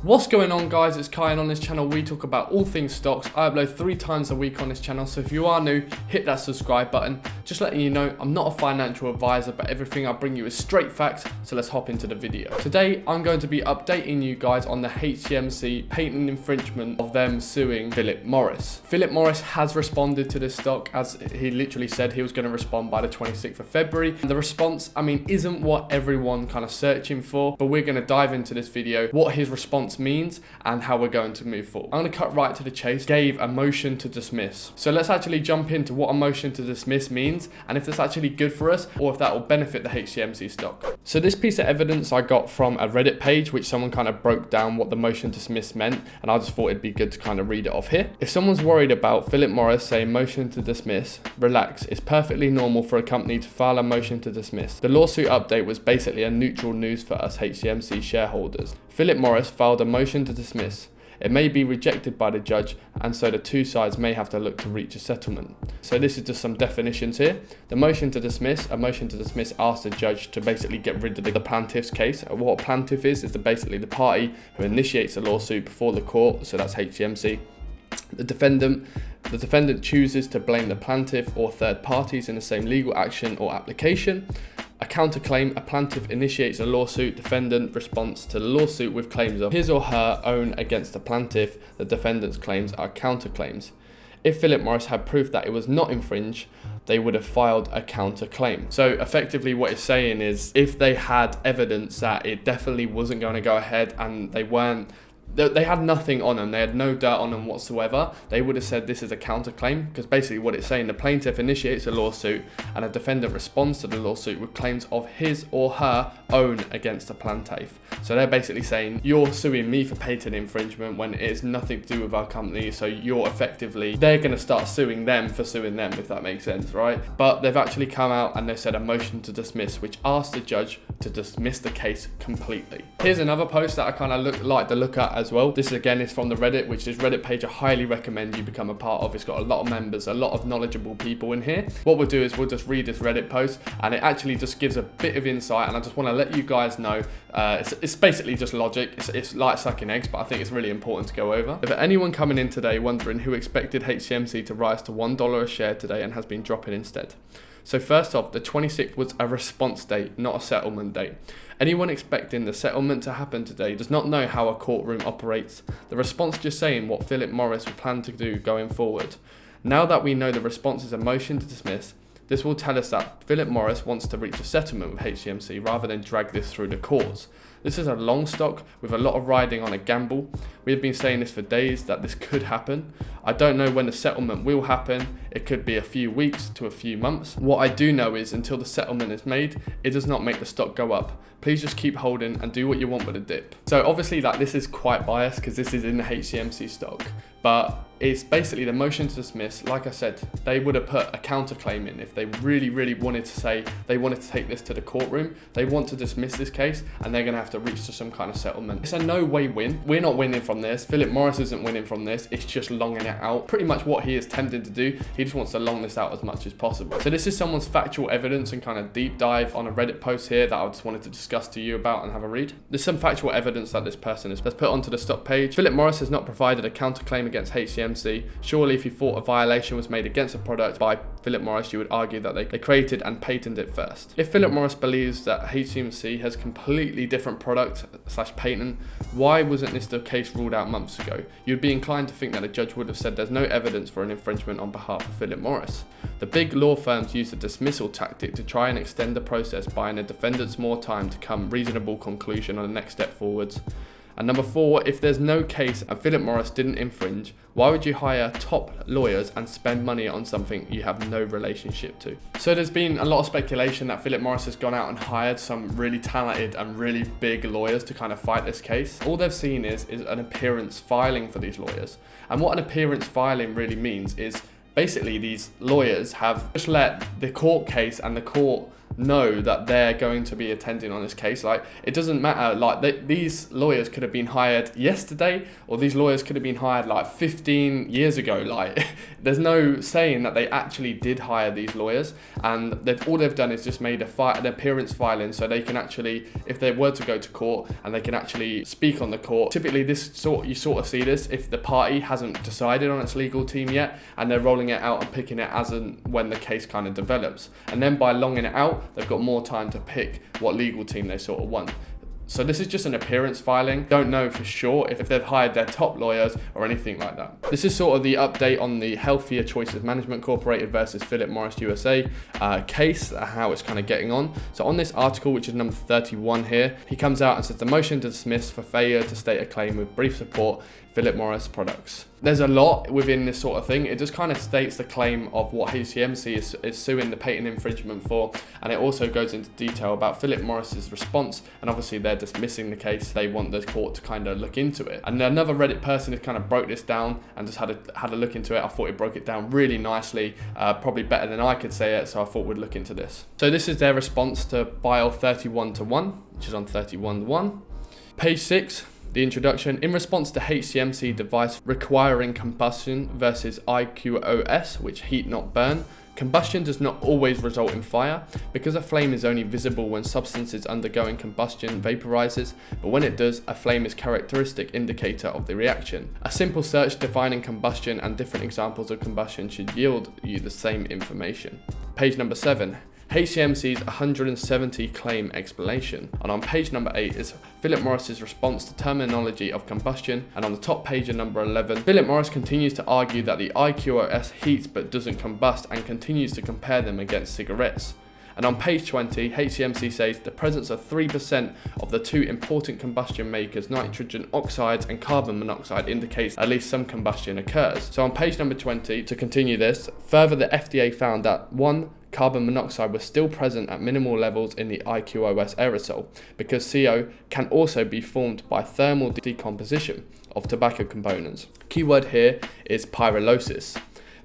What's going on, guys? It's Kai, and on this channel we talk about all things stocks. I upload 3 times a week on this channel, so if you are new, hit that subscribe button. Just letting you know, I'm not a financial advisor, but everything I bring you is straight facts, so let's hop into the video. Today, I'm going to be updating you guys on the Hcmc patent infringement of them suing Philip Morris. Philip Morris has responded to this stock, as he literally said he was going to respond by the 26th of February. And the response, isn't what everyone kind of searching for, but we're going to dive into this video, what his response means and how we're going to move forward. I'm going to cut right to the chase. Gave a motion to dismiss. So let's actually jump into what a motion to dismiss means and if that's actually good for us or if that will benefit the Hcmc stock. So this piece of evidence I got from a Reddit page which someone kind of broke down what the motion to dismiss meant, and I just thought it'd be good to kind of read it off here. If someone's worried about Philip Morris saying motion to dismiss, relax. It's perfectly normal for a company to file a motion to dismiss. The lawsuit update was basically a neutral news for us Hcmc shareholders. Philip Morris filed a motion to dismiss. It may be rejected by the judge, and so the two sides may have to look to reach a settlement. So this is just some definitions here. The motion to dismiss, a motion to dismiss asks the judge to basically get rid of the plaintiff's case. What a plaintiff is basically the party who initiates a lawsuit before the court, so that's Hcmc. The defendant chooses to blame the plaintiff or third parties in the same legal action or application. A counterclaim, a plaintiff initiates a lawsuit, defendant responds to the lawsuit with claims of his or her own against the plaintiff. The defendant's claims are counterclaims. If Philip Morris had proof that it was not infringed, they would have filed a counterclaim. So effectively what it's saying is if they had evidence that it definitely wasn't going to go ahead and they had nothing on them, they had no dirt on them whatsoever, they would have said this is a counterclaim, because basically what it's saying, the plaintiff initiates a lawsuit and a defendant responds to the lawsuit with claims of his or her own against the plaintiff. So they're basically saying you're suing me for patent infringement when it is nothing to do with our company, so they're going to start suing them for suing them, if that makes sense, right? But they've actually come out and they said a motion to dismiss, which asked the judge to dismiss the case completely. Here's another post that I kind of like to look at as well. This again is from the Reddit, which is Reddit page I highly recommend you become a part of. It's got a lot of members, a lot of knowledgeable people in here. What we'll do is we'll just read this Reddit post, and it actually just gives a bit of insight, and I just want to let you guys know it's basically just logic. It's like sucking eggs, but I think it's really important to go over. If anyone coming in today wondering who expected Hcmc to rise to $1 a share today and has been dropping instead. So first off, the 26th was a response date, not a settlement date. Anyone expecting the settlement to happen today does not know how a courtroom operates. The response just saying what Philip Morris would plan to do going forward. Now that we know the response is a motion to dismiss, this will tell us that Philip Morris wants to reach a settlement with Hcmc rather than drag this through the courts. This is a long stock with a lot of riding on a gamble. We have been saying this for days that this could happen. I don't know when the settlement will happen. It could be a few weeks to a few months. What I do know is until the settlement is made, it does not make the stock go up. Please just keep holding and do what you want with a dip. So obviously this is quite biased because this is in the Hcmc stock, but it's basically the motion to dismiss. Like I said, they would have put a counterclaim in if they really wanted to say they wanted to take this to the courtroom. They want to dismiss this case and they're going to have to reach to some kind of settlement. It's a no-way win. We're not winning from this. Philip Morris isn't winning from this. It's just longing it out. Pretty much what he is tempted to do. He just wants to long this out as much as possible. So this is someone's factual evidence and kind of deep dive on a Reddit post here that I just wanted to discuss to you about and have a read. There's some factual evidence that this person has put onto the stock page. Philip Morris has not provided a counterclaim against Hcmc. Surely if you thought a violation was made against a product by Philip Morris, you would argue that they created and patented it first. If Philip Morris believes that Hcmc has completely different product / patent, why wasn't this the case ruled out months ago? You'd be inclined to think that a judge would have said there's no evidence for an infringement on behalf of Philip Morris. The big law firms use the dismissal tactic to try and extend the process, buying the defendants more time to come reasonable conclusion on the next step forwards. And number 4, if there's no case and Philip Morris didn't infringe, why would you hire top lawyers and spend money on something you have no relationship to? So there's been a lot of speculation that Philip Morris has gone out and hired some really talented and really big lawyers to kind of fight this case. All they've seen is an appearance filing for these lawyers. And what an appearance filing really means is basically these lawyers have just let the court case and the court know that they're going to be attending on this case. Like, it doesn't matter, like these lawyers could have been hired yesterday, or these lawyers could have been hired like 15 years ago. Like, there's no saying that they actually did hire these lawyers, and all they've done is just made an appearance filing, so they can actually, if they were to go to court, and they can actually speak on the court. Typically you sort of see this if the party hasn't decided on its legal team yet, and they're rolling it out and picking it as and when the case kind of develops, and then by longing it out, they've got more time to pick what legal team they sort of want. So this is just an appearance filing. Don't know for sure if they've hired their top lawyers or anything like that. This is sort of the update on the Healthier Choices Management Incorporated versus Philip Morris USA case, how it's kind of getting on. So on this article, which is number 31 here, he comes out and says the motion to dismiss for failure to state a claim with brief support, Philip Morris products. There's a lot within this sort of thing. It just kind of states the claim of what Hcmc is suing the patent infringement for, and it also goes into detail about Philip Morris's response, and obviously they're dismissing the case. They want the court to kind of look into it. And another Reddit person has kind of broke this down and just had a look into it. I thought it broke it down really nicely, probably better than I could say it, so I thought we'd look into this. So this is their response to file 31-1, which is on 31-1. Page 6. The introduction. In response to Hcmc device requiring combustion versus IQOS, which heat not burn, combustion does not always result in fire, because a flame is only visible when substances undergoing combustion vaporizes, but when it does, a flame is characteristic indicator of the reaction. A simple search defining combustion and different examples of combustion should yield you the same information. Page number 7. Hcmc's 170 claim explanation, and on page number 8 is Philip Morris's response to terminology of combustion, and on the top page of number 11, Philip Morris continues to argue that the IQOS heats but doesn't combust, and continues to compare them against cigarettes. And on page 20, Hcmc says the presence of 3% of the two important combustion makers, nitrogen oxides and carbon monoxide, indicates at least some combustion occurs. So on page number 20, to continue this, further the FDA found that 1. Carbon monoxide was still present at minimal levels in the IQOS aerosol, because CO can also be formed by thermal decomposition of tobacco components. Keyword here is pyrolysis.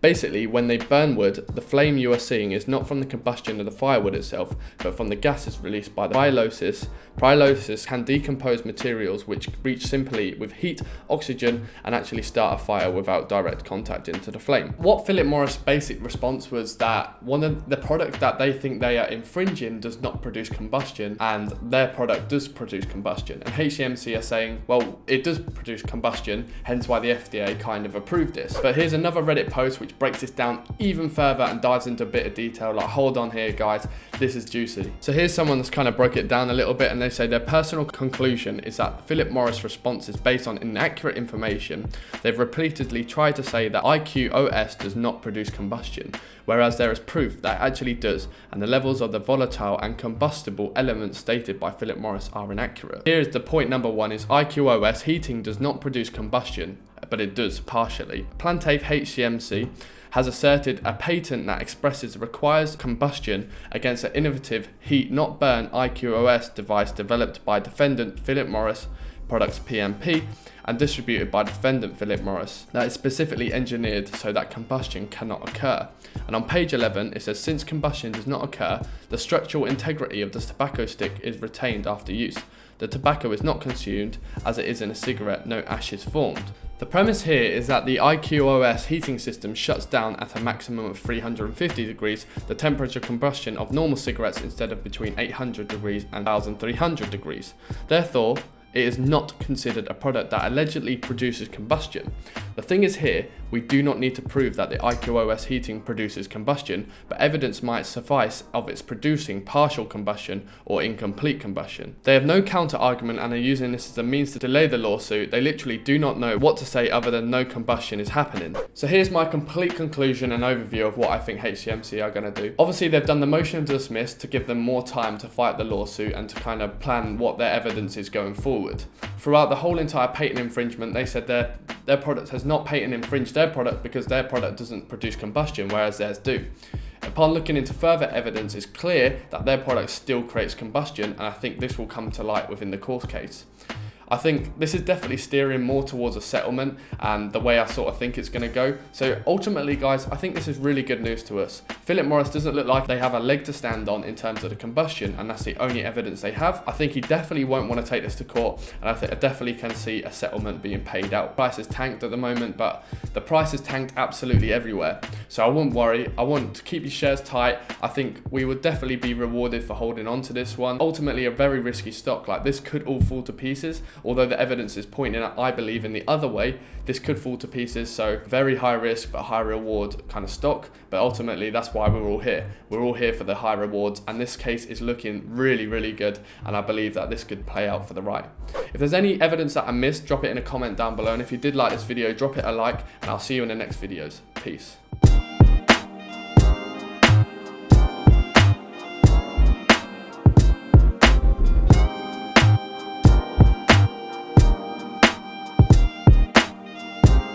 Basically, when they burn wood, the flame you are seeing is not from the combustion of the firewood itself, but from the gases released by the pyrolysis. Pyrolysis can decompose materials which reach simply with heat, oxygen, and actually start a fire without direct contact into the flame. What Philip Morris' basic response was that one of the product that they think they are infringing does not produce combustion, and their product does produce combustion. And Hcmc are saying, well, it does produce combustion, hence why the FDA kind of approved this. But here's another Reddit post which breaks this down even further and dives into a bit of detail, like, hold on here guys, this is juicy. So here's someone that's kind of broke it down a little bit, and they say their personal conclusion is that Philip Morris' response is based on inaccurate information. They've repeatedly tried to say that IQOS does not produce combustion, whereas there is proof that it actually does, and the levels of the volatile and combustible elements stated by Philip Morris are inaccurate. Here is the point number 1 is IQOS heating does not produce combustion, but it does partially. Plantafe Hcmc has asserted a patent that requires combustion against an innovative heat not burn IQOS device developed by defendant Philip Morris Products PMP and distributed by defendant Philip Morris, that is specifically engineered so that combustion cannot occur. And on page 11 it says, since combustion does not occur, the structural integrity of the tobacco stick is retained after use. The tobacco is not consumed, as it is in a cigarette, no ash is formed. The premise here is that the IQOS heating system shuts down at a maximum of 350 degrees the temperature combustion of normal cigarettes instead of between 800 degrees and 1300 degrees. Therefore, it is not considered a product that allegedly produces combustion. The thing is here, we do not need to prove that the IQOS heating produces combustion, but evidence might suffice of its producing partial combustion or incomplete combustion. They have no counter argument and are using this as a means to delay the lawsuit. They literally do not know what to say other than no combustion is happening. So here's my complete conclusion and overview of what I think Hcmc are going to do. Obviously they've done the motion to dismiss to give them more time to fight the lawsuit and to kind of plan what their evidence is going forward. Throughout the whole entire patent infringement, they said their product has not patent infringed their product because their product doesn't produce combustion, whereas theirs do. Upon looking into further evidence, it's clear that their product still creates combustion, and I think this will come to light within the court case. I think this is definitely steering more towards a settlement and the way I sort of think it's going to go. So ultimately, guys, I think this is really good news to us. Philip Morris doesn't look like they have a leg to stand on in terms of the combustion, and that's the only evidence they have. I think he definitely won't want to take this to court, and I think I definitely can see a settlement being paid out. Price is tanked at the moment, but the price is tanked absolutely everywhere. So I wouldn't worry. I want to keep your shares tight. I think we would definitely be rewarded for holding on to this one. Ultimately, a very risky stock. Like, this could all fall to pieces, although the evidence is pointing at, I believe, in the other way. This could fall to pieces. So very high risk but high reward kind of stock. But ultimately, that's why we're all here. We're all here for the high rewards, and this case is looking really, really good, and I believe that this could play out for the right. If there's any evidence that I missed, drop it in a comment down below, and if you did like this video, drop it a like, and I'll see you in the next videos. Peace.